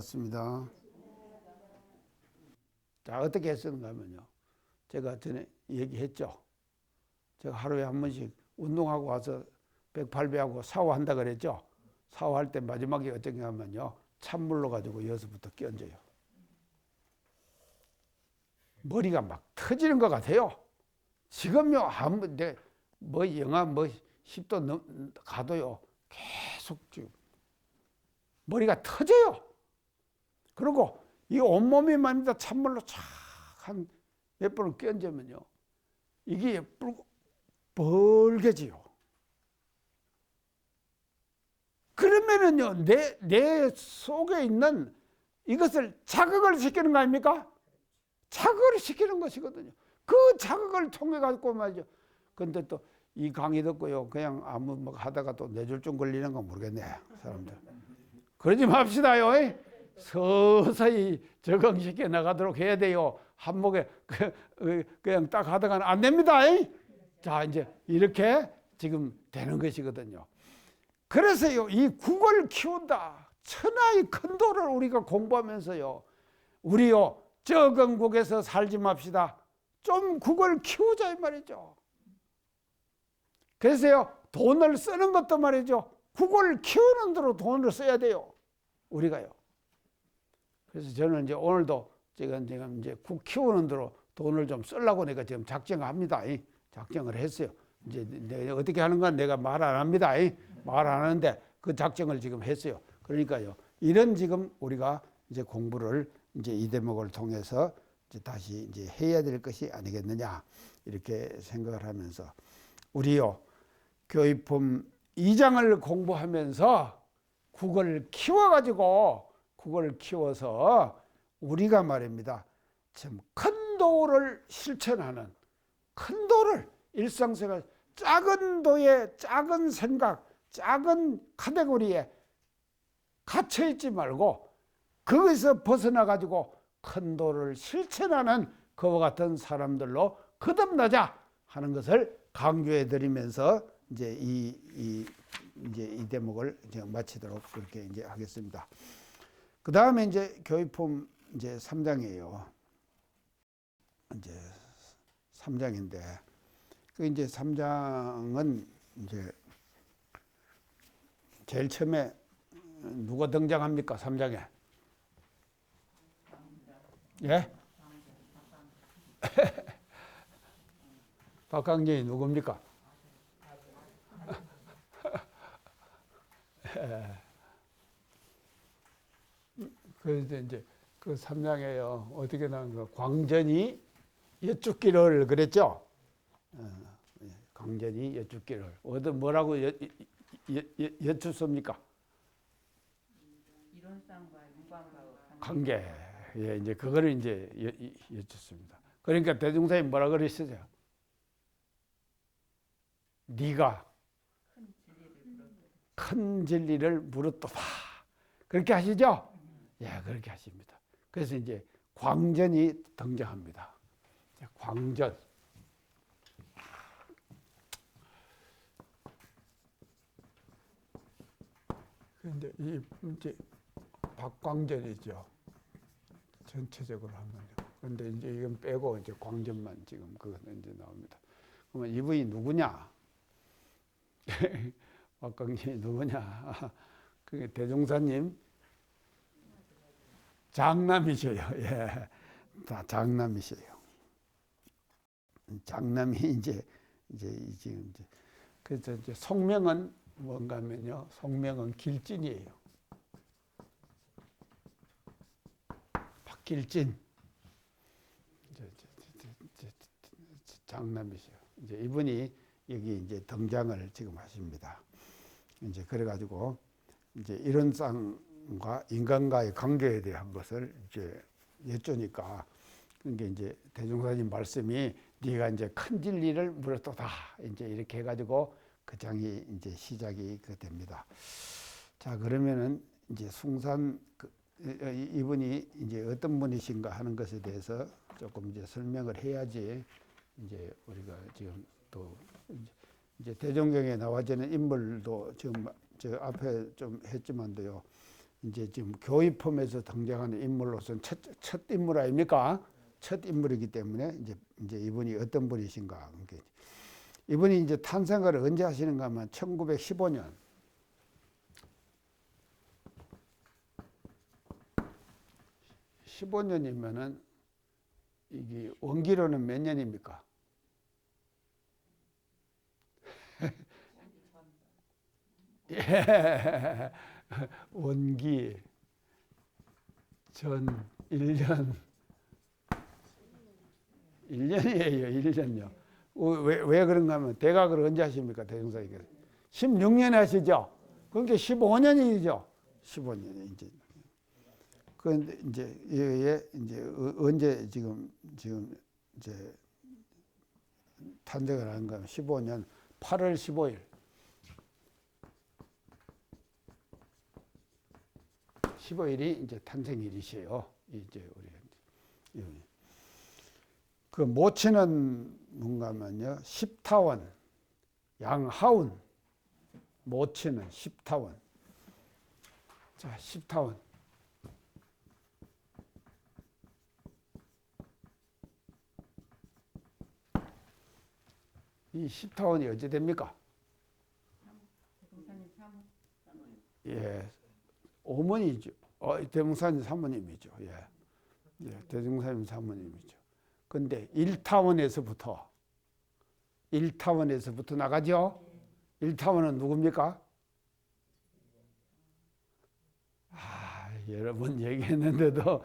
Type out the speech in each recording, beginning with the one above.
반갑습니다. 자, 어떻게 했었는가 하면요. 제가 전에 얘기했죠. 제가 하루에 한 번씩 운동하고 와서 108배하고 샤워한다 그랬죠. 샤워할 때 마지막에 어떻게 하면요. 찬물로 가지고 여기서부터 끼얹어요. 머리가 막 터지는 것 같아요. 지금요, 뭐 영하 10도 가도요. 계속 지금 머리가 터져요. 그리고 이 온몸이 말입니다. 찬물로 쫙 한 몇 번을 끼얹으면요. 이게 벌게지요. 그러면은요, 내 속에 있는 이것을 자극을 시키는 거 아닙니까? 자극을 시키는 것이거든요. 그 자극을 통해 가지고 말이죠. 근데 또 이 강의 듣고요, 그냥 아무 뭐 하다가 또 뇌졸중 걸리는 건 모르겠네, 사람들. 그러지 맙시다요. 서서히 적응시켜 나가도록 해야 돼요. 한목에 그냥 딱 하다가는 안 됩니다. 자, 이제 이렇게 지금 되는 것이거든요. 그래서요, 이 국을 키운다. 천하의 큰 도를 우리가 공부하면서요, 우리요, 적은 국에서 살지 맙시다. 좀 국을 키우자 이 말이죠. 그래서요, 돈을 쓰는 것도 말이죠. 국을 키우는 대로 돈을 써야 돼요. 우리가요. 그래서 저는 이제 오늘도 지금 이제 국 키우는 대로 돈을 좀 쓰려고 내가 지금 작정합니다. 작정을 했어요. 이제 내가 어떻게 하는 건 내가 말 안 합니다. 말 안 하는데 그 작정을 지금 했어요. 그러니까요. 이런 지금 우리가 이제 공부를 이제 이 대목을 통해서 이제 다시 이제 해야 될 것이 아니겠느냐. 이렇게 생각을 하면서 우리요. 교육품 2장을 공부하면서 국을 키워서 우리가 말입니다. 참 큰 도를 실천하는 큰 도를 일상생활 작은 도에 작은 생각, 작은 카테고리에 갇혀 있지 말고 거기서 벗어나 가지고 큰 도를 실천하는 그와 같은 사람들로 거듭나자 하는 것을 강조해 드리면서 이제 이 대목을 이제 마치도록 그렇게 이제 하겠습니다. 그 다음에 이제 교육품 이제 3장이에요. 이제 3장인데, 그 이제 3장은 이제 제일 처음에 누가 등장합니까? 3장에. 예? 박강진이 누굽니까? 그래서 이제 그 3장에요. 어떻게 나온 거? 광전이 여쭙기를 그랬죠? 광전이 여쭙기를. 뭐라고 여쭙습니까? 이론상과 인과과의 관계. 예, 이제 그거를 이제 여쭙습니다. 그러니까 대종사님 뭐라 그러시죠? 네가 큰 진리를 물었도다. 그렇게 하시죠? 예, 그렇게 하십니다. 그래서 이제 광전이 등장합니다. 광전. 그런데 이제 박광전이죠. 전체적으로 하면요. 그런데 이제 이건 빼고 이제 광전만 지금 그건 이제 나옵니다. 그러면 이분이 누구냐? 박광전이 누구냐? 그게 대종사님 장남이셔요. 예, 다 장남이셔요. 장남이 이제 그래서 이제 속명은 뭔가 하면요. 속명은 길진이에요. 박길진. 장남이셔요. 이제 이분이 여기 이제 등장을 지금 하십니다. 이제 그래가지고 이제 이런 쌍과 인간과의 관계에 대한 것을 이제 여쭈니까 그게 이제 대종사님 말씀이 네가 이제 큰 진리를 물었도다. 이제 이렇게 해가지고 그 장이 이제 시작이 됩니다. 자, 그러면은 이제 숭산 이분이 이제 어떤 분이신가 하는 것에 대해서 조금 이제 설명을 해야지 이제 우리가 지금 또 이제 대종경에 나와지는 인물도 지금 저 앞에 좀 했지만도요. 이제 지금 교의품에서 등장하는 인물로서는 첫 인물 아닙니까? 첫 인물이기 때문에 이제 이분이 어떤 분이신가. 이분이 이제 탄생을 언제 하시는가 하면 1915년. 15년이면은 이게 원기로는 몇 년입니까? 예. 원기 전 1년 1년이에요. 1년요. 왜 그런가 하면 대각을 언제 하십니까? 대종사님께 16년에 하시죠. 그러니까 15년이죠. 15년이 이제. 그런데 이제 언제 지금 이제 탄생을 하는가 하면 15년 8월 15일. 15일이 이제 탄생일이시에요. 이제 우리 그 모친은 뭔가 하면요. 십타원, 양하운. 모친은 십타원. 자, 십타원. 이 십타원이 어찌 됩니까? 예, 어머니죠. 대종사님 사모님이죠. 예, 대종사님 사모님이죠. 근데 1타원에서부터 나가죠. 1타원은 누굽니까? 여러 번 얘기했는데도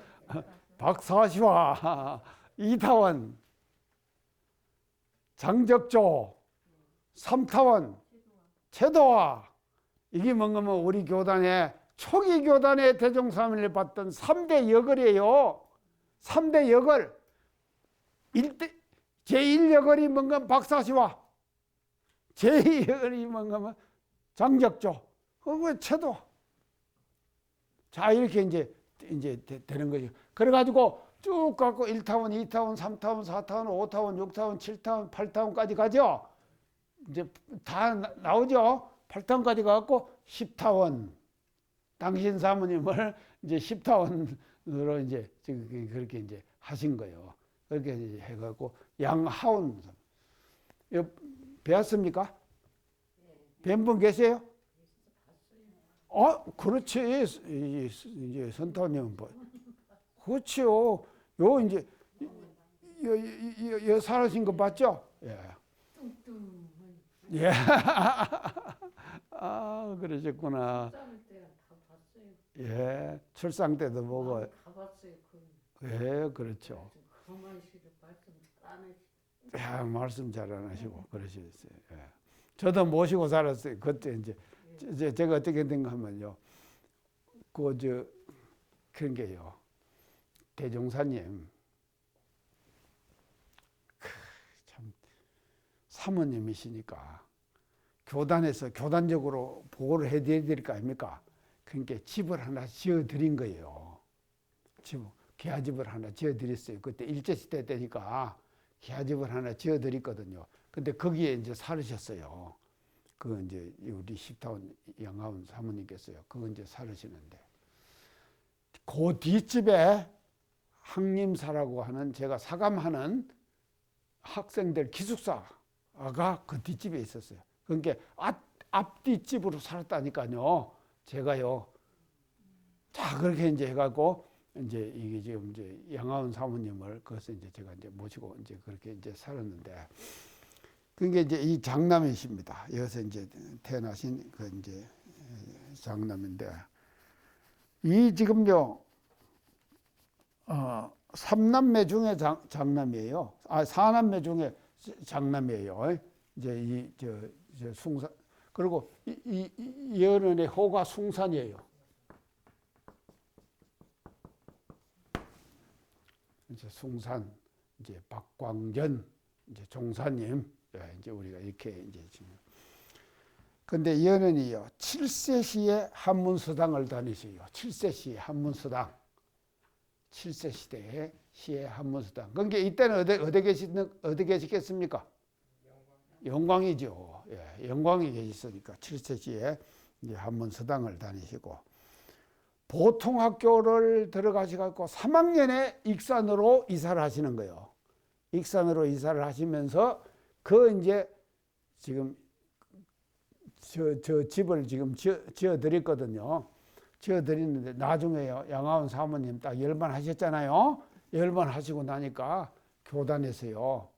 박사시와 2타원 장적조, 3타원 채도와. 이게 뭔가면 우리 교단의 초기 교단의 대종사님을 받던 3대 역을이에요. 3대 역을. 제1역을이 뭔가 박사시와, 제2역을이 뭔가면 장적조, 그거 채도. 자, 이렇게 이제 되는 거죠. 그래가지고 쭉 갖고 1타원, 2타원, 3타원, 4타원, 5타원, 6타원, 7타원, 8타원까지 가죠. 이제 다 나오죠. 8타원까지 가갖고 10타원. 당신 사모님을 이제 10타원으로 이제 그렇게 이제 하신 거예요. 그렇게 이제 해갖고 양하운. 배웠습니까? 뵌 분 계세요? 그렇지. 이제 선타님 그렇지요. 요 이제 여 살아신 거 봤죠? 예. 예. 그러셨구나. 예. 출산 때도 보고. 다 봤어요. 예, 그렇죠. 가만히 있으니까 말씀 잘 안 하시고. 야, 말씀 잘 안 하시고 그러셨어요. 예. 저도 모시고 살았어요. 그때 이제 제가 어떻게 된가 하면요. 그런 게요. 대종사님 참 사모님이시니까 교단에서 교단적으로 보고를 해드려야 될 거 아닙니까? 그러니까 집을 하나 지어드린 거예요. 기아집을 하나 지어드렸어요. 그때 일제시대 때니까 기아집을 하나 지어드렸거든요. 근데 거기에 이제 살으셨어요. 그 이제 우리 십타원 양하운 사모님께서요. 그거 이제 살으시는데 그 뒷집에 항림사라고 하는 제가 사감하는 학생들 기숙사가 그 뒷집에 있었어요. 그러니까 앞뒷집으로 살았다니까요. 제가요. 자, 그렇게 이제 해갖고 이제 이게 지금 이제 양하운 사모님을 그것을 이제 제가 이제 모시고 이제 그렇게 이제 살았는데 그게 이제 이 장남이십니다. 여기서 이제 태어나신 그 이제 장남인데 이 지금요 3남매 중에 장남이에요. 4남매 중에 장남이에요. 이제 저 숭산 그리고 이 연은의 호가 숭산이에요. 이제 숭산 이제 박광전 이제 종사님 이제 우리가 이렇게 이제 지금 근데 연은이요 7세 시에 한문서당을 다니세요. 7세 시에 한문서당. 7세 시대에 시에 한문서당. 그러니까 이때는 어디 계시겠습니까? 영광이죠. 예, 영광이 계셨으니까 7세 시에 이제 한문서당을 다니시고 보통학교를 들어가셔갖고 3학년에 익산으로 이사를 하시는 거예요. 익산으로 이사를 하시면서 그 이제 지금 저 집을 지금 지어 드렸거든요. 지어 드리는데 나중에요. 양하원 사모님 딱 열반 하셨잖아요. 열반 하시고 나니까 교단에서요.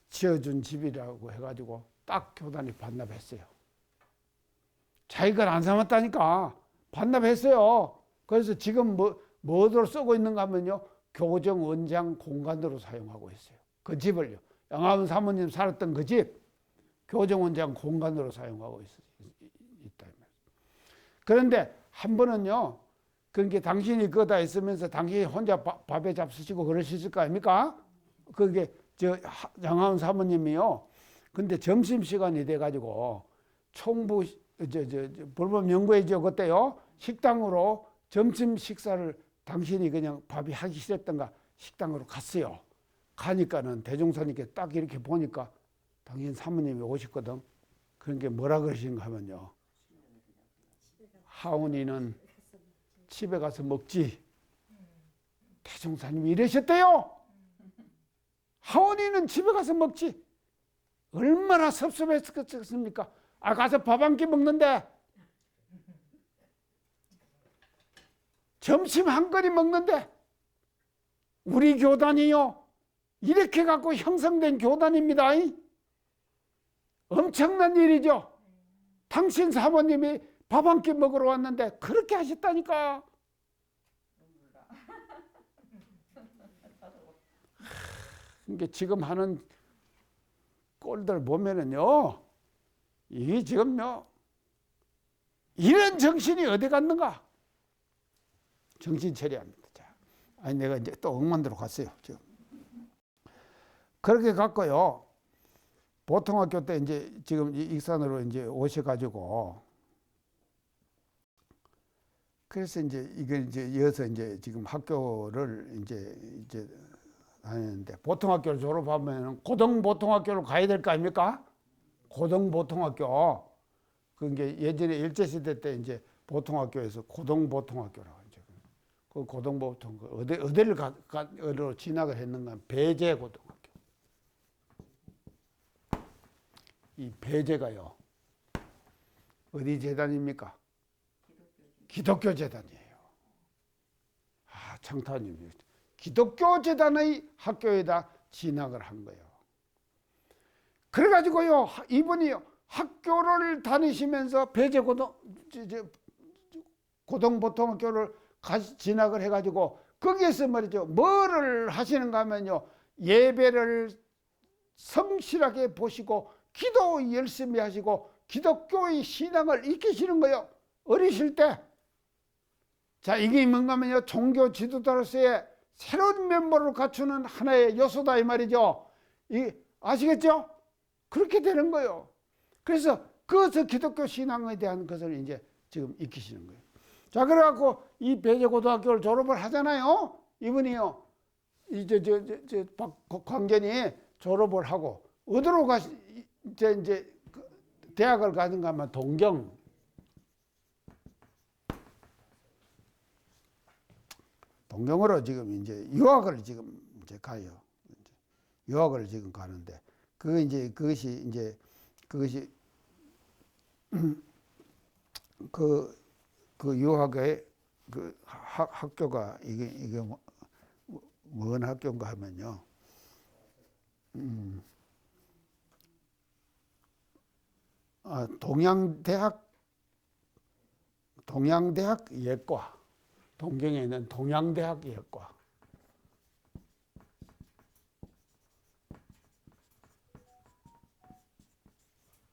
지어준 집이라고 해가지고 딱 교단이 반납했어요. 자기가 안 삼았다니까 반납했어요. 그래서 지금 뭐로 쓰고 있는가 하면요. 교정원장 공간으로 사용하고 있어요. 그 집을요. 양하원 사모님 살았던 그 집 교정원장 공간으로 사용하고 있다. 그런데 한 번은요. 그게 당신이 그거다 있으면서 당신이 혼자 밥에 잡수시고 그러셨을 거 아닙니까? 그게 양하원 사모님이요. 근데 점심시간이 돼가지고 총부 불법 연구회죠. 그때요. 식당으로 점심 식사를 당신이 그냥 밥이 하기 싫었던가 식당으로 갔어요. 가니까는 대종사님께 딱 이렇게 보니까 당신 사모님이 오셨거든. 그런 게 뭐라 그러신가 하면요. 하온이는 집에 가서 먹지. 대종사님이 이러셨대요. 하온이는 집에 가서 먹지. 얼마나 섭섭했겠습니까? 아, 가서 밥 한 끼 먹는데 점심 한 그릇 먹는데 우리 교단이요. 이렇게 갖고 형성된 교단입니다. 엄청난 일이죠. 당신 사모님이 밥 한 끼 먹으러 왔는데 그렇게 하셨다니까. 이게 지금 하는 꼴들 보면은요. 이게 지금요. 이런 정신이 어디 갔는가? 정신 차려합니다. 아니 내가 이제 또 억만대로 갔어요. 지금. 그렇게 갔고요. 보통학교 때 이제 지금 익산으로 이제 오셔가지고 그래서 이제 이걸 이제 이어서 이제 지금 학교를 이제 다니는데 보통학교를 졸업하면 고등보통학교로 가야 될 거 아닙니까? 고등보통학교. 그게 예전에 일제시대 때 이제 보통학교에서 고등보통학교라고 하죠. 그 고등보통 어디를 어디로 진학을 했는가? 배제고등학교. 이 배제가요. 어디 재단입니까? 기독교 재단이에요. 아, 창타님. 기독교 재단의 학교에다 진학을 한 거예요. 그래가지고요, 이분이요, 학교를 다니시면서 고등보통학교를 진학을 해가지고, 거기에서 말이죠, 뭐를 하시는가 하면요, 예배를 성실하게 보시고, 기도 열심히 하시고, 기독교의 신앙을 익히시는 거예요. 어리실 때. 자, 이게 뭔가 하면요, 종교 지도자로서의 새로운 면모를 갖추는 하나의 요소다, 이 말이죠. 아시겠죠? 그렇게 되는 거예요. 그래서 그것을 기독교 신앙에 대한 것을 이제 지금 익히시는 거예요. 자, 그래갖고 이 배제고등학교를 졸업을 하잖아요. 이분이요. 광견이 졸업을 하고, 어디로 이제 대학을 가는가 하면 동경으로 지금 이제 유학을 지금 이제 가요. 유학을 지금 가는데, 그것이 그 유학의 그 학교가 이게 뭔 학교인가 하면요. 동양대학 예과. 동경에 있는 동양대학 예과.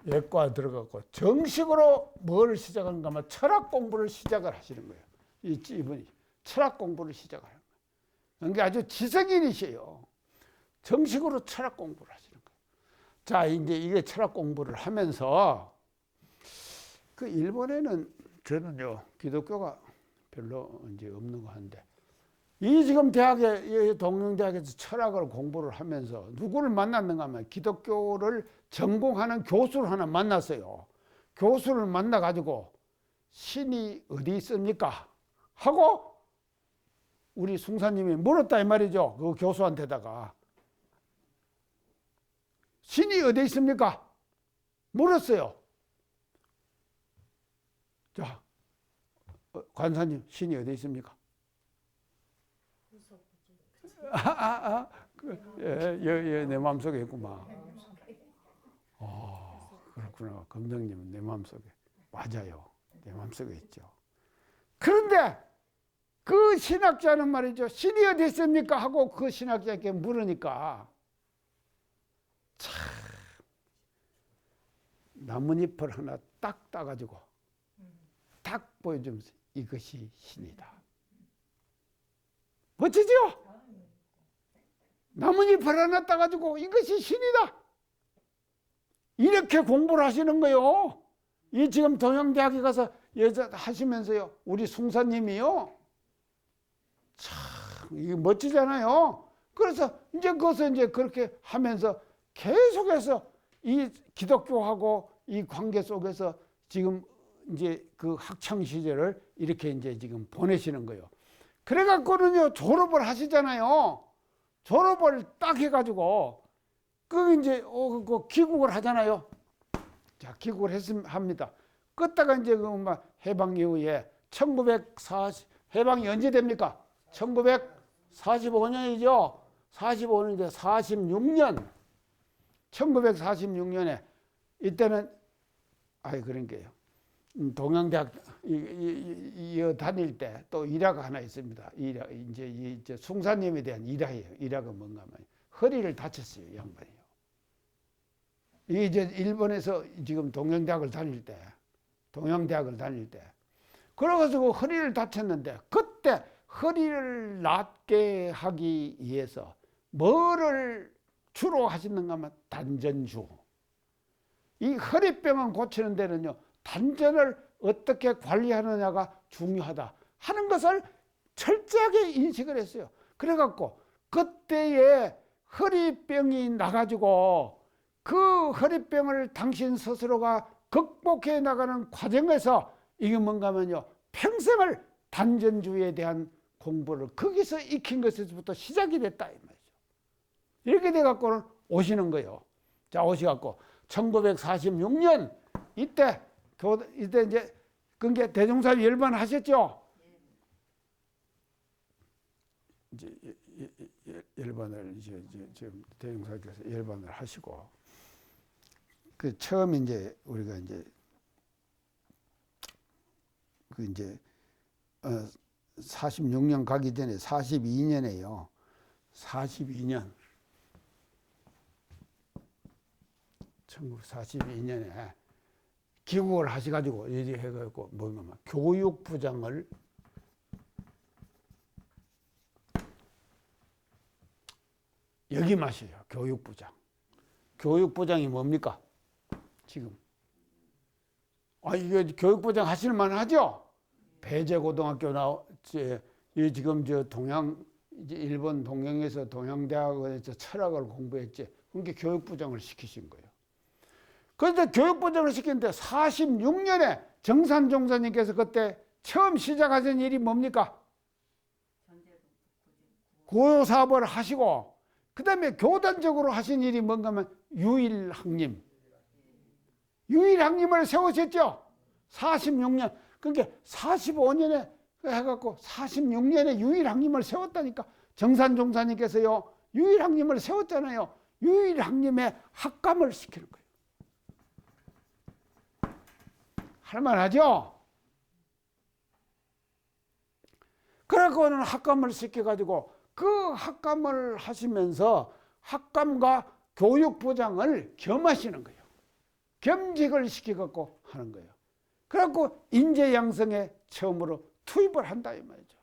예과 들어갔고 정식으로 뭘 시작하는가 하면 철학 공부를 시작을 하시는 거예요. 이분이 철학 공부를 시작을 하는 거예요. 그러니까 아주 지성인이세요. 정식으로 철학 공부를 하시는 거예요. 자, 이제 이게 철학 공부를 하면서 그 일본에는 저는요 기독교가 별로 이제 없는 거 한데 이 지금 동양대학에서 철학을 공부를 하면서 누구를 만났는가 하면 기독교를 전공하는 교수를 하나 만났어요. 교수를 만나가지고 신이 어디 있습니까? 하고 우리 숭사님이 물었다 이 말이죠. 그 교수한테다가 신이 어디 있습니까? 물었어요. 자, 관사님, 신이 어디 있습니까? 내 마음속에 있구만. 그렇구나. 검정님은 내 마음속에. 맞아요. 내 마음속에 있죠. 그런데 그 신학자는 말이죠. 신이 어디 있습니까? 하고 그 신학자에게 물으니까 참 나뭇잎을 하나 딱 따가지고 딱 보여주면서 이것이 신이다. 멋지죠? 나뭇잎을 하나 따가지고 이것이 신이다. 이렇게 공부를 하시는 거요. 이 지금 동양대학에 가서 여자 하시면서요. 우리 숭사님이요. 참, 이게 멋지잖아요. 그래서 이제 그것을 이제 그렇게 하면서 계속해서 이 기독교하고 이 관계 속에서 지금 이제 그 학창 시절을 이렇게 이제 지금 보내시는 거예요. 그래갖고는요, 졸업을 하시잖아요. 졸업을 딱 해가지고, 이제, 그 귀국을 하잖아요. 자, 귀국을 합니다. 그때가 이제 해방 이후에 1940, 해방이 언제 됩니까? 1945년이죠. 45년인데 46년. 1946년에 이때는 그런 게요. 동양대학 다닐 때 또 일화가 하나 있습니다. 이제 숭사님에 대한 일화예요. 일화가 뭔가 하면 허리를 다쳤어요, 양반이요. 이제 일본에서 지금 동양대학을 다닐 때, 그래가지고 허리를 다쳤는데 그때 허리를 낫게 하기 위해서 뭐를 주로 하시는가 하면 단전주. 이 허리병을 고치는 데는요, 단전을 어떻게 관리하느냐가 중요하다 하는 것을 철저하게 인식을 했어요. 그래갖고 그때에 허리병이 나가지고 그 허리병을 당신 스스로가 극복해 나가는 과정에서 이게 뭔가 하면요, 평생을 단전주의에 대한 공부를 거기서 익힌 것에서부터 시작이 됐다 이 말이죠. 이렇게 돼갖고는 오시는 거예요. 자, 오셔갖고 1946년 이때 이제 그게 대종사 열반 하셨죠? 이제 열반을 이제 지금 대종사께서 열반을 하시고 그 처음 이제 우리가 이제 그 이제 46년 가기 전에 42년에요. 42년 1942년에 귀국을 하셔가지고 이제 해가지고 뭔가 교육부장을 역임하셔요. 교육부장. 교육부장이 뭡니까? 지금 이게 교육부장 하실 만하죠? 배제고등학교 지금 이제 일본 동양에서 동양대학원에서 철학을 공부했지. 그러니까 교육부장을 시키신 거예요. 그런데 교육부장을 시키는데 46년에 정산종사님께서 그때 처음 시작하신 일이 뭡니까? 고요사업을 하시고 그 다음에 교단적으로 하신 일이 뭔가 하면 유일학님. 유일학님을 세우셨죠? 46년. 그러니까 45년에 해갖고 46년에 유일학님을 세웠다니까. 정산종사님께서요, 유일학님을 세웠잖아요. 유일학님의 학감을 시키는 거예요. 할만하죠? 그래갖고는 학감을 시켜가지고 그 학감을 하시면서 학감과 교육부장을 겸하시는 거예요. 겸직을 시켜갖고 하는 거예요. 그래갖고 인재양성에 처음으로 투입을 한다 이 말이죠.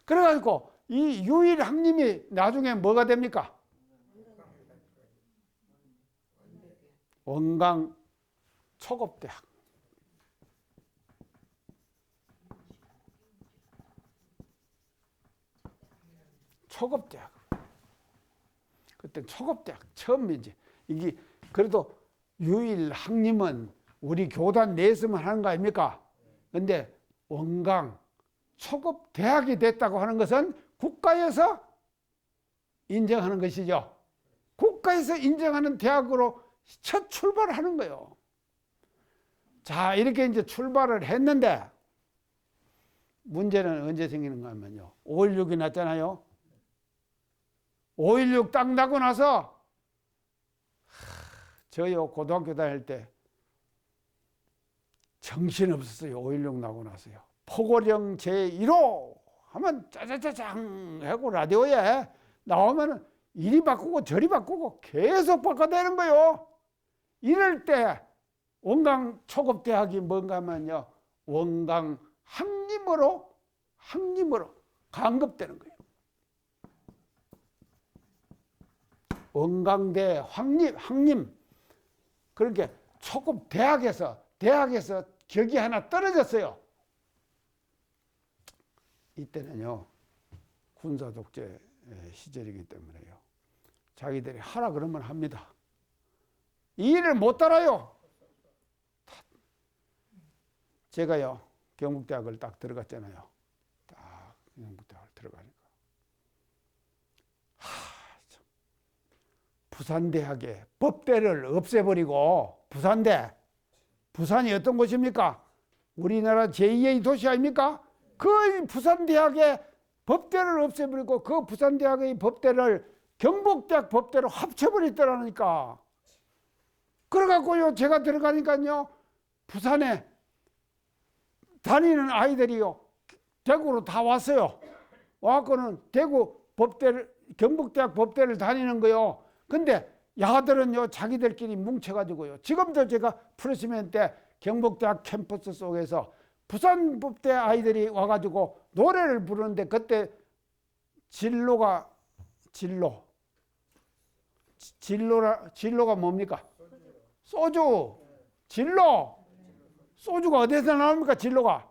그래가지고 이 유일학님이 나중에 뭐가 됩니까? 원광 초급대학. 초급대학. 그때 초급대학 처음이지. 이게 그래도 유일학님은 우리 교단 내에서만 하는 거 아닙니까? 근데 원광 초급 대학이 됐다고 하는 것은 국가에서 인정하는 것이죠. 국가에서 인정하는 대학으로 첫 출발하는 거예요. 자, 이렇게 이제 출발을 했는데 문제는 언제 생기는가 하면요. 5.16이 났잖아요. 5.16 딱 나고 나서 저요 고등학교 다닐 때 정신없었어요. 5.16 나고 나서요. 포고령 제1호 하면 짜자자장 하고 라디오에 나오면 이리 바꾸고 저리 바꾸고 계속 바꿔대는 거예요. 이럴 때 원광 초급대학이 뭔가 하면요. 원광 학림으로 강급되는 거예요. 원광대 학림. 그렇게 초급 대학에서 격이 하나 떨어졌어요. 이때는요. 군사 독재 시절이기 때문에요. 자기들이 하라 그러면 합니다. 이 일을 못 따라요. 제가요. 경북대학을 딱 들어갔잖아요. 딱 경북대학을 들어가니까 부산대학의 법대를 없애버리고 부산이 어떤 곳입니까? 우리나라 제2의 도시 아닙니까? 그 부산대학의 법대를 없애버리고 그 부산대학의 법대를 경북대학 법대로 합쳐버렸더라니까. 그래갖고요 제가 들어가니까요 부산에 다니는 아이들이요 대구로 다 왔어요. 와갖고는 대구 법대를 경북대학 법대를 다니는 거요. 근데 야들은요 자기들끼리 뭉쳐가지고요. 지금도 제가 프레시맨 때 경북대학 캠퍼스 속에서 부산법대 아이들이 와가지고 노래를 부르는데 그때 진로가 뭡니까? 소주. 소주가 어디서 나옵니까? 진로가.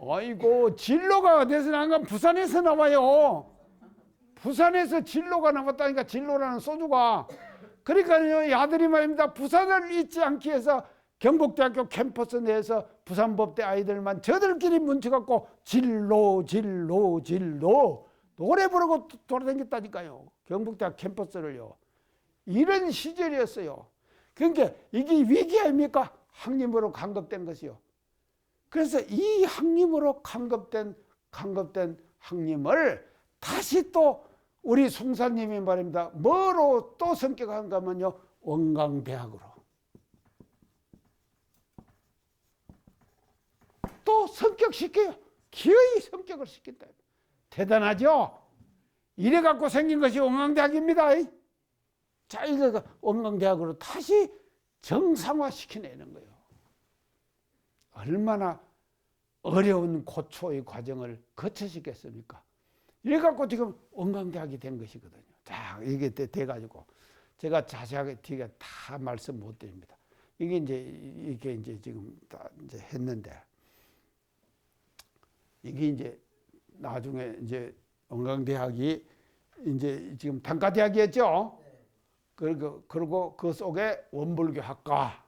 아이고 진로가 어디서 나온가? 부산에서 나와요. 부산에서 진로가 나왔다니까. 진로라는 소주가. 그러니까요 야들이 말입니다. 부산을 잊지 않기 위해서 경북대학교 캠퍼스 내에서 부산법대 아이들만 저들끼리 뭉쳐갖고 진로 노래 부르고 돌아다녔다니까요. 경북대학 캠퍼스를요. 이런 시절이었어요. 그러니까 이게 위기 아닙니까? 학림으로 강급된 것이요. 그래서 이 학림으로 강급된 학림을 다시 또 우리 송사님이 말입니다. 뭐로 또 성격한가 하면요. 원광대학으로. 또 성격시켜요. 기어이 성격을 시킨다. 대단하죠? 이래갖고 생긴 것이 원광대학입니다. 자, 이거 원광대학으로 다시 정상화시켜내는 거예요. 얼마나 어려운 고초의 과정을 거치시겠습니까? 이래갖고 지금 원광대학이 된 것이거든요. 자, 이게 돼가지고 제가 자세하게 뒤에 다 말씀 못 드립니다. 이게 이제 지금 다 이제 했는데 이게 이제 나중에 이제 원광대학이 이제 지금 단과대학이었죠. 그리고 그 속에 원불교학과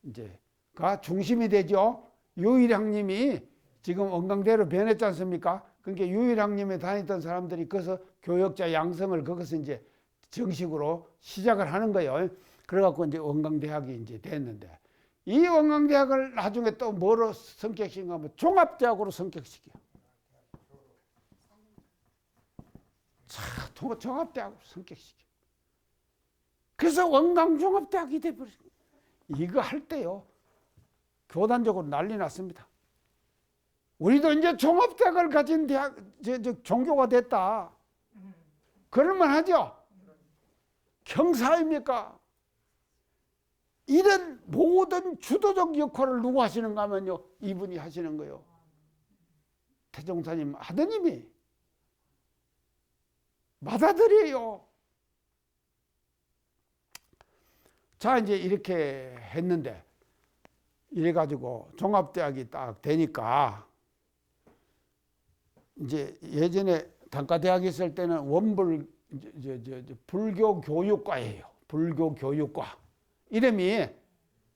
이제가 중심이 되죠. 유일학님이 지금 원광대로 변했지 않습니까? 그러니까 유일학님에 다녔던 사람들이 거기서 교역자 양성을 거기서 이제 정식으로 시작을 하는 거예요. 그래갖고 이제 원광대학이 이제 됐는데 이 원광대학을 나중에 또 뭐로 성격시킨가 하면 종합대학으로 성격시켜. 자, 종합대학으로 성격시켜. 그래서 원광종합대학이 돼버린 거예요. 이거 할 때요. 교단적으로 난리 났습니다. 우리도 이제 종합대학을 가진 대학, 종교가 됐다. 그럴만 하죠? 경사입니까? 이런 모든 주도적 역할을 누구 하시는가 하면요. 이분이 하시는 거예요. 태종사님 아드님이 맏아들이에요. 자, 이제 이렇게 했는데 이래가지고 종합대학이 딱 되니까 이제 예전에 단과대학에 있을 때는 원불 불교 교육과예요. 불교교육과. 이름이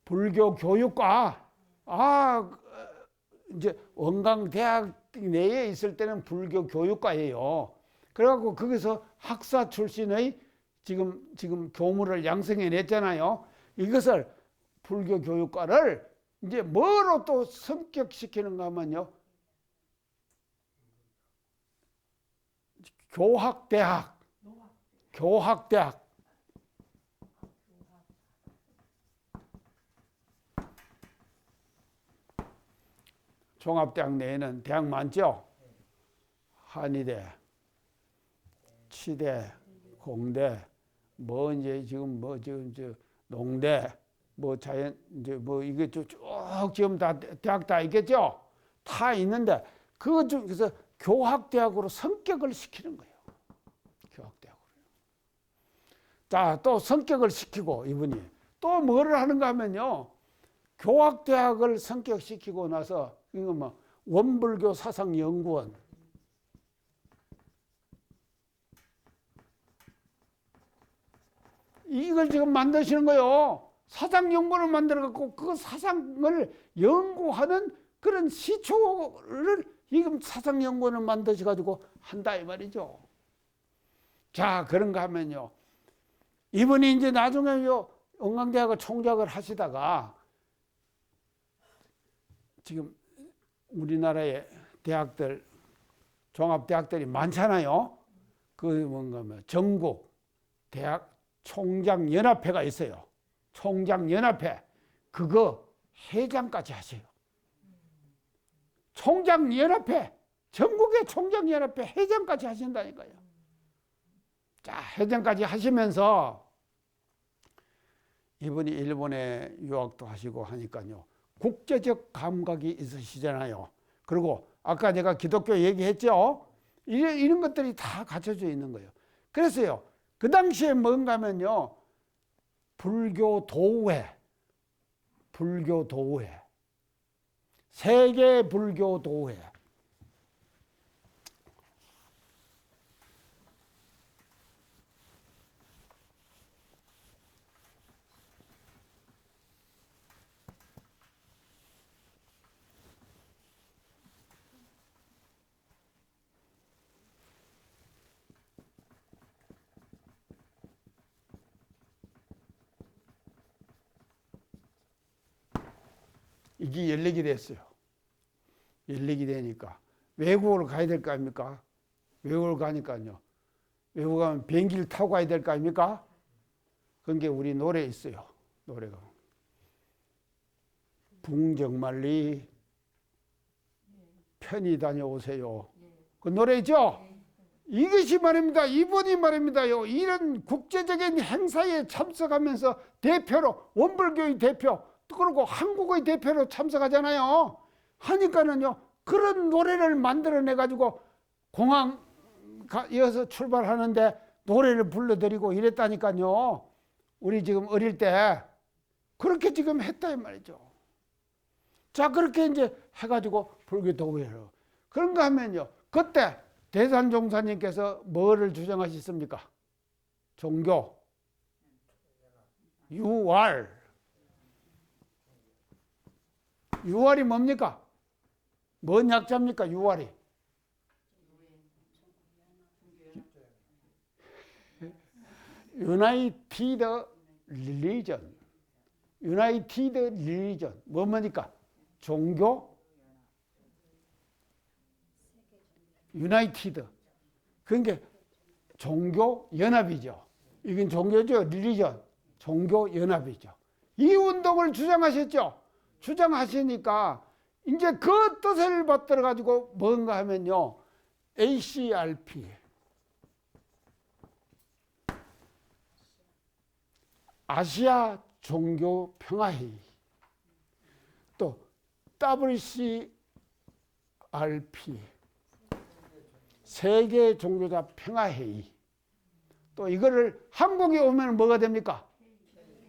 불교교육과. 이제 원광대학 내에 있을 때는 불교교육과예요. 그래갖고 거기서 학사 출신의 지금 교무를 양성해 냈잖아요. 이것을 불교교육과를 이제 뭐로 또 성격시키는가 하면요. 교학대학. 종합대학 내에는 대학 많죠? 한의대, 치대, 공대, 지금 농대, 이게 쭉 지금 다 대학 다 있겠죠? 다 있는데 그 중에서 교학대학으로 성격을 시키는 거예요. 교학대학으로. 자, 또 성격을 시키고 이분이 또 뭐를 하는가 하면요. 교학대학을 성격시키고 나서 이거 뭐 원불교 사상연구원, 이걸 지금 만드시는 거예요. 사상연구원을 만들어갖고 그 사상을 연구하는 그런 시초를 지금 사상연구원을 만드셔가지고 한다 이 말이죠. 자, 그런가 하면요. 이분이 이제 나중에요. 원광대학을 총장을 하시다가 지금 우리나라의 대학들, 종합대학들이 많잖아요. 그 뭔가 전국 대학 총장연합회가 있어요. 총장연합회. 그거 회장까지 하세요. 총장연합회. 전국의 총장연합회 회장까지 하신다니까요. 자, 회장까지 하시면서 이분이 일본에 유학도 하시고 하니까요. 국제적 감각이 있으시잖아요. 그리고 아까 제가 기독교 얘기했죠. 이런 것들이 다 갖춰져 있는 거예요. 그래서요. 그 당시에 뭔가 하면요. 불교도회. 세계 불교도회. 이게 연락이 됐어요. 연락이 되니까 외국으로 가야 될 거 아닙니까? 외국으로 가니까요. 외국 가면 비행기를 타고 가야 될 거 아닙니까? 그런 게 우리 노래에 있어요. 노래가. 붕정말리 편히 다녀오세요. 그 노래 있죠? 이것이 말입니다. 이분이 말입니다요. 이런 국제적인 행사에 참석하면서 대표로 원불교의 대표 그리고 한국의 대표로 참석하잖아요. 하니까는요. 그런 노래를 만들어내 가지고 공항 이어서 출발하는데 노래를 불러드리고 이랬다니까요. 우리 지금 어릴 때 그렇게 지금 했다 이 말이죠. 자, 그렇게 이제 해가지고 불교 도회로 그런가 하면요. 그때 대산종사님께서 뭐를 주장하셨습니까? 종교 유월이 뭡니까? 뭔 약자입니까? 유월이. 유나이티드 릴리전. 뭡니까? 종교? 유나이티드. 그러니까 종교 연합이죠. 이건 종교죠. 릴리전. 종교 연합이죠. 이 운동을 주장하셨죠. 주장하시니까 이제 그 뜻을 받들어 가지고 뭔가 하면요. ACRP. 아시아 종교 평화회의. 또 WCRP. 세계 종교자 평화회의. 또 이거를 한국에 오면 뭐가 됩니까?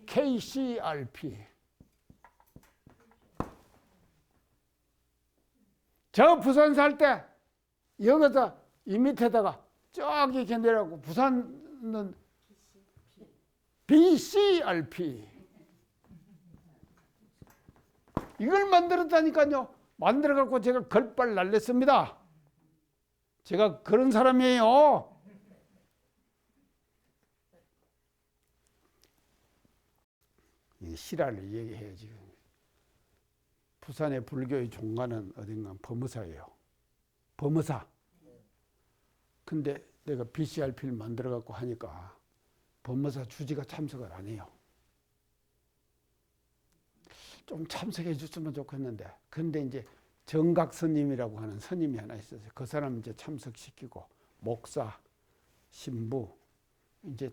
KCRP. 저 부산 살 때 여기서 이 밑에다가 저기 견디라고 부산은 BCRP. 이걸 만들었다니까요. 만들어갖고 제가 걸빨 날렸습니다. 제가 그런 사람이에요. 이 실화를 얘기해야지. 부산의 불교의 종가는 어딘가 범어사예요. 범어사. 근데 내가 BCRP를 만들어갖고 하니까 범어사 주지가 참석을 안 해요. 좀 참석해 줬으면 좋겠는데. 근데 이제 정각 스님이라고 하는 스님이 하나 있었어요. 그 사람 이제 참석시키고, 목사, 신부, 이제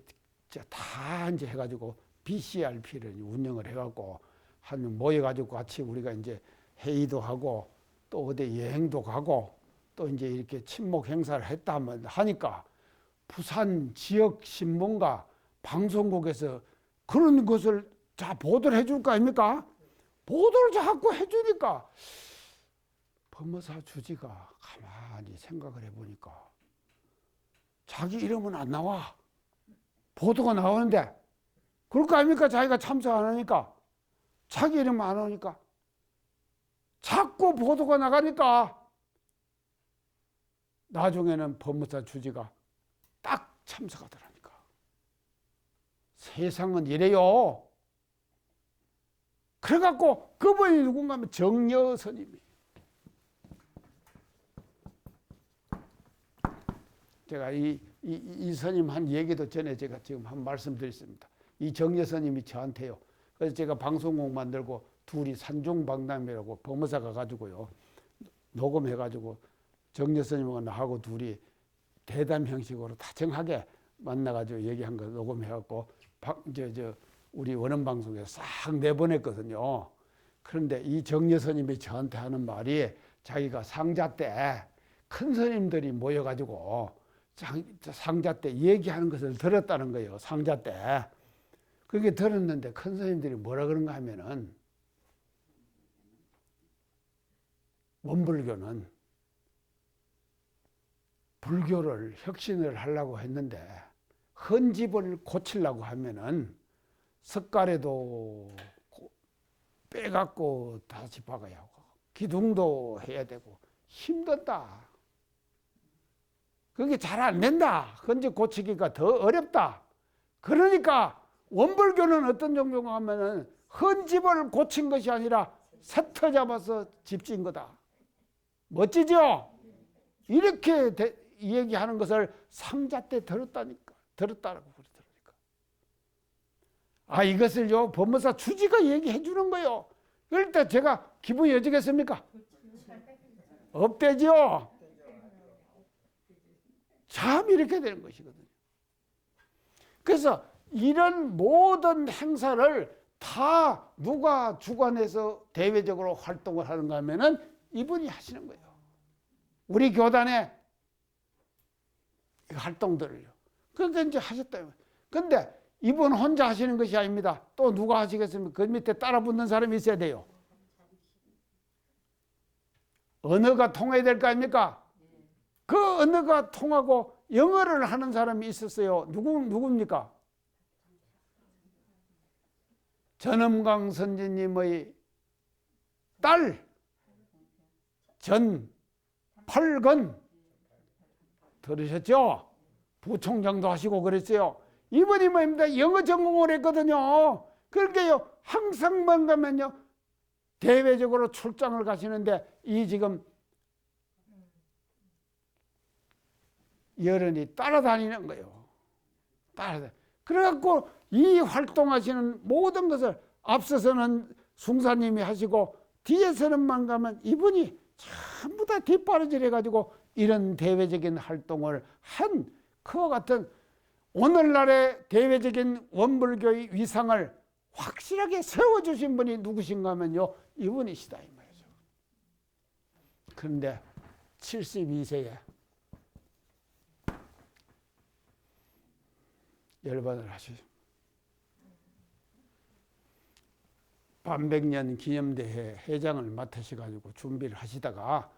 다 이제 해가지고 BCRP를 운영을 해갖고 한 모여가지고 같이 우리가 이제 회의도 하고 또 어디 여행도 가고 또 이제 이렇게 친목 행사를 했다 하니까 부산 지역 신문과 방송국에서 그런 것을 다 보도를 해줄 거 아닙니까? 보도를 자꾸 해주니까 범어사 주지가 가만히 생각을 해보니까 자기 이름은 안 나와. 보도가 나오는데 그럴 거 아닙니까? 자기가 참석 안 하니까. 자기 이름 안 오니까. 자꾸 보도가 나가니까 나중에는 법무사 주지가 딱 참석하더라니까. 세상은 이래요. 그래갖고 그분이 누군가 하면 정여 스님이. 제가 이 스님 한 얘기도 전에 제가 지금 한 말씀 드렸습니다. 이 정여 스님이 저한테요. 그래서 제가 방송국 만들고 둘이 산중박람회라고 법무사 가가지고요. 녹음해가지고 정여 스님하고 나하고 둘이 대담 형식으로 다정하게 만나가지고 얘기한 거 녹음해갖고 우리 원음방송에 싹 내보냈거든요. 그런데 이 정여 스님이 저한테 하는 말이 자기가 상자 때 큰 스님들이 모여가지고 상자 때 얘기하는 것을 들었다는 거예요. 상자 때. 그게 들었는데 큰 스님들이 뭐라 그런가 하면은 원불교는 불교를 혁신을 하려고 했는데 헌집을 고치려고 하면은 석가래도 빼갖고 다시 박아야 하고 기둥도 해야 되고 힘들다. 그게 잘 안 된다. 헌집 고치기가 더 어렵다. 그러니까 원불교는 어떤 종교가 하면은 헌집을 고친 것이 아니라 세터 잡아서 집 지은 거다. 멋지죠? 이렇게 얘기하는 것을 상자 때 들었다고 그러더라니까. 아, 이것을요, 법무사 주지가 얘기해 주는 거예요. 그럴 때 제가 기분이 어쩌겠습니까? 업되죠? 참 이렇게 되는 것이거든요. 그래서 이런 모든 행사를 다 누가 주관해서 대외적으로 활동을 하는가 하면은 이분이 하시는 거예요. 우리 교단의 활동들을요. 그러니까 이제 하셨다. 근데 이분 혼자 하시는 것이 아닙니다. 또 누가 하시겠습니까? 그 밑에 따라 붙는 사람이 있어야 돼요. 언어가 통해야 될 거 아닙니까? 그 언어가 통하고 영어를 하는 사람이 있었어요. 누굽니까? 전엄강 선지님의 딸 전팔건 들으셨죠? 부총장도 하시고 그랬어요. 이분이 뭐입니다? 영어 전공을 했거든요. 그러니까요, 항상만 가면요, 대외적으로 출장을 가시는데 이 지금 여론이 따라다니는 거예요. 그래갖고 이 활동하시는 모든 것을 앞서서는 숭사님이 하시고 뒤에서는만 가면 이분이 전부 다 뒷바라질 해가지고 이런 대외적인 활동을 한 그와 같은 오늘날의 대외적인 원불교의 위상을 확실하게 세워주신 분이 누구신가 하면요, 이분이시다 이 말이죠. 그런데 72세에 열반을 하시죠. 반백년 기념대회 회장을 맡으셔가지고 준비를 하시다가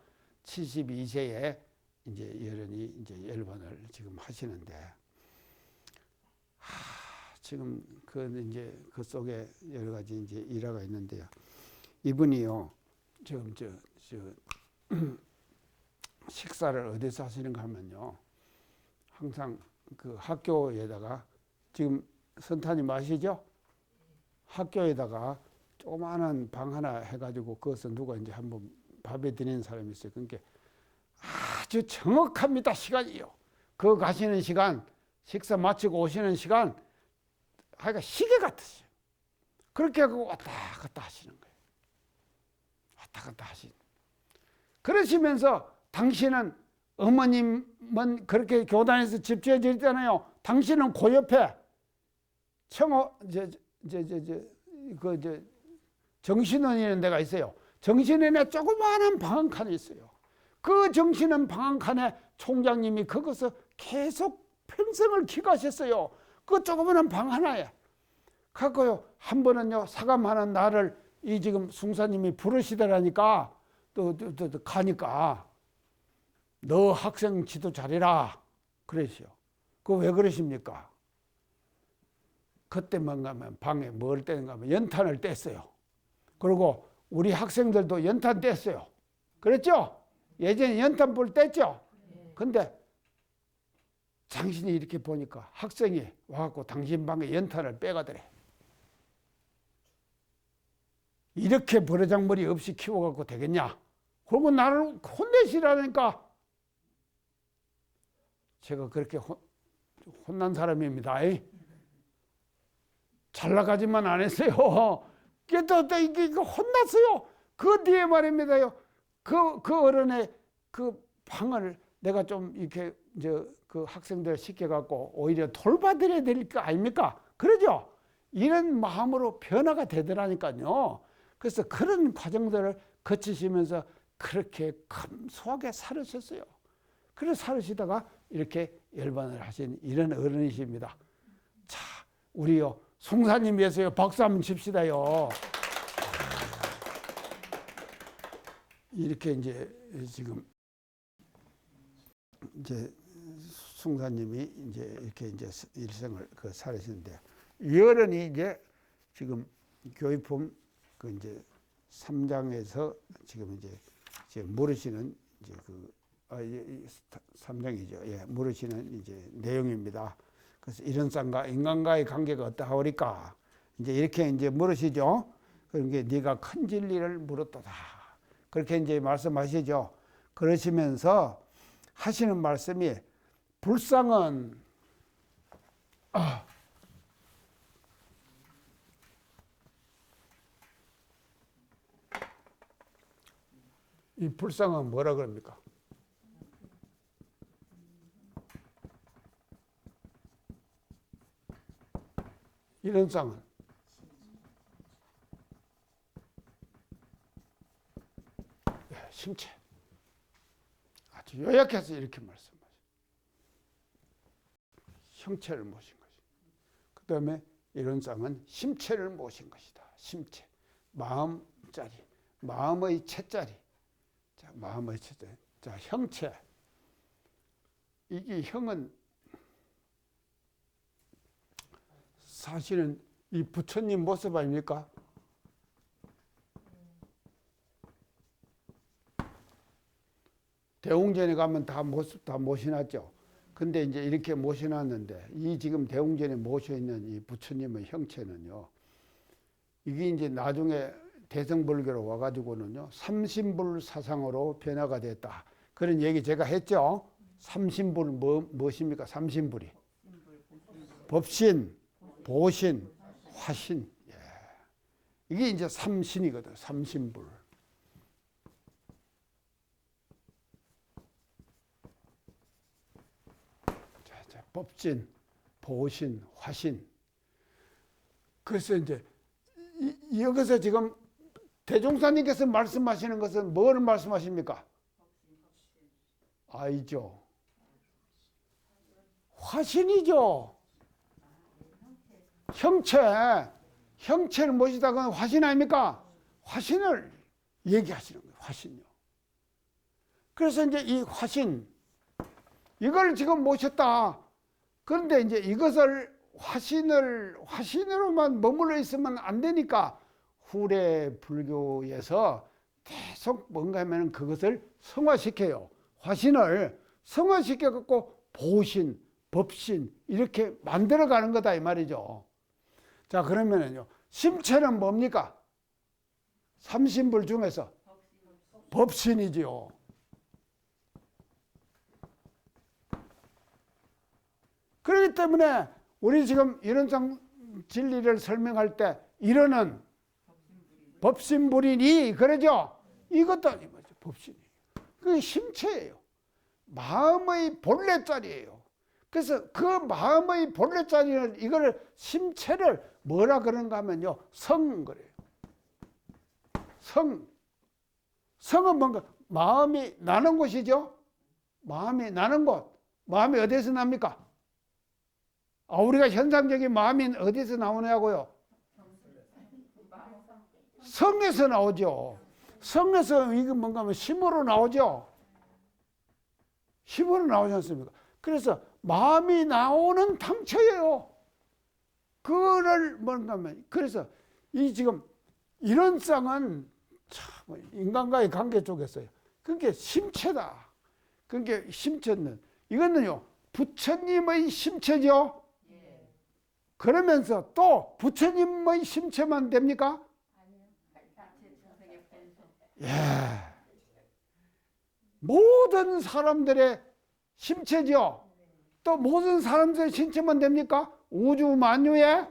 72세에 이제 열반을 지금 하시는데, 지금 그 이제 그 속에 여러 가지 이제 일화가 있는데요. 이분이요, 지금 저 식사를 어디서 하시는가 하면요, 항상 그 학교에다가 지금 선타님 아시죠? 학교에다가 조그마한 방 하나 해가지고 그것을 누가 이제 한번 밥에 드리는 사람이 있어요. 그러니까 아주 정확합니다, 시간이요. 그 가시는 시간, 식사 마치고 오시는 시간, 하여가 시계 같으세요. 그렇게 하고 왔다 갔다 하시는 거예요. 왔다 갔다 하시는. 그러시면서 당신은, 어머님은 그렇게 교단에서 집주해 드렸잖아요. 당신은 그 옆에 정신원이라는 데가 있어요. 정신원에 조그마한 방 한 칸이 있어요. 그 정신원 방 한 칸에 총장님이 거기서 계속 평생을 기가하셨어요. 그 조그마한 방 하나에. 갖고요, 한 번은요, 사감하는 날을 이 지금 숭사님이 부르시더라니까, 또 가니까, 너 학생 지도 잘해라. 그러시오. 그거 왜 그러십니까? 그때만 가면 방에 뭘 떼는가 하면 연탄을 뗐어요. 그리고 우리 학생들도 연탄 뗐어요. 그랬죠? 예전에 연탄불 뗐죠? 근데 당신이 이렇게 보니까 학생이 와갖고 당신 방에 연탄을 빼가더래. 이렇게 버르장머리 없이 키워갖고 되겠냐? 그러고 나를 혼내시라니까. 제가 그렇게 혼난 사람입니다. 잘 나가지만 안 했어요. 이게 혼났어요. 그 뒤에 말입니다요. 그 어른의 그 방을 내가 좀 이렇게 그 학생들 시켜갖고 오히려 돌봐드려야 될 거 아닙니까? 그러죠? 이런 마음으로 변화가 되더라니까요. 그래서 그런 과정들을 거치시면서 그렇게 감소하게 살으셨어요. 그래서 살으시다가 이렇게 열반을 하신 이런 어른이십니다. 자, 우리요, 송사님 위해서요, 박수 한번 칩시다요. 이렇게 이제 지금 이제 송사님이 이제 이렇게 이제 일생을 살으시는데, 이 어른이 이제 지금 교육품 그 이제 3장에서 지금 이제 물으시는 이제 3장이죠. 예, 물으시는 이제 내용입니다. 그래서 이런 쌍과 인간과의 관계가 어떠하오리까? 이제 이렇게 이제 물으시죠. 그러니까 네가 큰 진리를 물었도다. 그렇게 이제 말씀하시죠. 그러시면서 하시는 말씀이, 불상은 이 불상은 뭐라 그럽니까? 이런 쌍은 심체. 아주 요약해서 이렇게 말씀하셔요. 형체를 모신 것이다. 그 다음에 이런 쌍은 심체를 모신 것이다. 심체. 마음자리. 마음의 채자리. 자, 마음의 채자리. 자, 형체. 이게 형은 사실은 이 부처님 모습 아닙니까? 대웅전에 가면 다 모습 다 모셔놨죠. 근데 이제 이렇게 모셔놨는데, 이 지금 대웅전에 모셔있는 이 부처님의 형체는요, 이게 이제 나중에 대성불교로 와가지고는요, 삼신불 사상으로 변화가 됐다. 그런 얘기 제가 했죠. 삼신불 무엇입니까? 삼신불이. 법신, 보신, 화신. 예. 이게 이제 삼신이거든. 삼신불. 자, 법신, 보신, 화신. 그래서 이제 여기서 지금 대종사님께서 말씀하시는 것은 뭘 말씀하십니까? 아니죠. 화신이죠. 형체를 모시다가 화신 아닙니까? 화신을 얘기하시는 거예요. 화신요. 그래서 이제 이 화신, 이걸 지금 모셨다. 그런데 이제 이것을 화신으로만 머물러 있으면 안 되니까 후래 불교에서 계속 뭔가 하면 그것을 성화시켜요. 화신을 성화시켜 갖고 보신, 법신 이렇게 만들어 가는 거다 이 말이죠. 자, 그러면은요. 심체는 뭡니까? 삼신불 중에서 법신이지요. 그렇기 때문에 우리 지금 이론상 진리를 설명할 때 이론은 법신불이니 그러죠. 이것도 아니죠. 법신이. 그게 심체예요. 마음의 본래자리예요. 그래서 그 마음의 본래자리는 이걸 심체를 뭐라 그런가 하면요. 성 그래요. 성. 성은 뭔가 마음이 나는 곳이죠. 마음이 나는 곳. 마음이 어디서 납니까? 우리가 현상적인 마음이 어디서 나오냐고요? 성에서 나오죠. 성에서 이게 뭔가 하면 심으로 나오죠. 힘으로 나오지 않습니까? 그래서 마음이 나오는 탕처예요. 그거를 뭔가 하면 그래서 이 지금 이런 쌍은 참 인간과의 관계 쪽에서요. 그게 심체다. 그게 심체는 이거는요 부처님의 심체죠. 그러면서 또 부처님의 심체만 됩니까? 예. 모든 사람들의 심체죠. 또 모든 사람들의 심체만 됩니까? 우주 만유의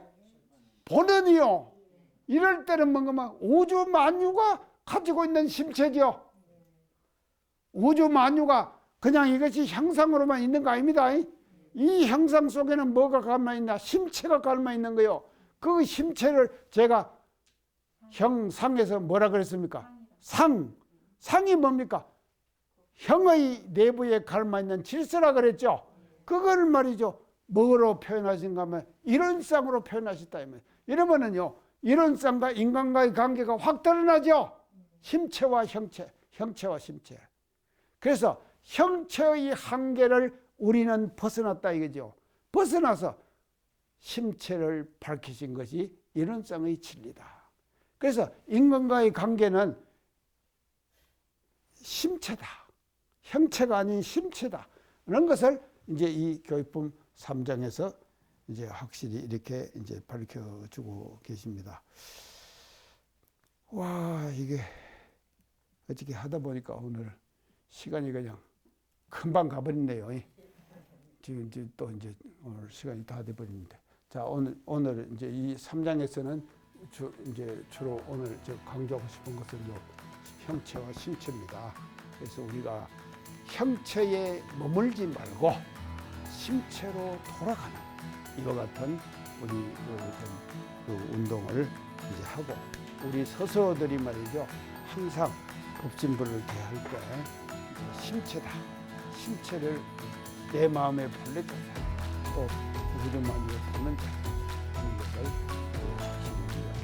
본원이요. 이럴 때는 뭔가 우주 만유가 가지고 있는 심체죠. 우주 만유가 그냥 이것이 형상으로만 있는 거 아닙니다. 이 형상 속에는 뭐가 가만 있나? 심체가 가만 있는 거요. 그 심체를 제가 형상에서 뭐라 그랬습니까? 상이 뭡니까? 형의 내부에 가만 있는 질서라 그랬죠. 그걸 말이죠. 뭐로 표현하신가 하면 이론상으로 표현하셨다. 이러면은요, 이론상과 인간과의 관계가 확 드러나죠. 심체와 형체, 형체와 심체. 그래서 형체의 한계를 우리는 벗어났다 이거죠. 벗어나서 심체를 밝히신 것이 이론상의 진리다. 그래서 인간과의 관계는 심체다. 형체가 아닌 심체다. 그런 것을 이제 이 교육품 3장에서 이제 확실히 이렇게 이제 밝혀주고 계십니다. 와, 이게 어떻게 하다 보니까 오늘 시간이 그냥 금방 가버리네요. 지금 또 이제 오늘 시간이 다 돼버리는데. 자, 오늘 이제 이 3장에서는 이제 주로 오늘 강조하고 싶은 것은 형체와 심체입니다. 그래서 우리가 형체에 머물지 말고 심체로 돌아가는 이와 같은 우리 그 운동을 이제 하고 우리 서서들이 말이죠. 항상 법진불을 대할 때 심체다. 심체를 내 마음의 본래자 또 우주만유의 본원자 하는 것을 우리가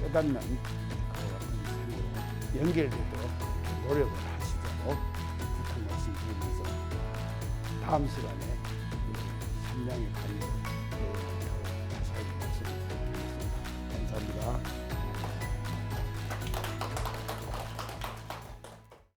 깨닫는 그와 같은 삶으로 연결되도록 노력을 하시도록 부탁 말씀드리면서 다음 시간에 3장의 강의를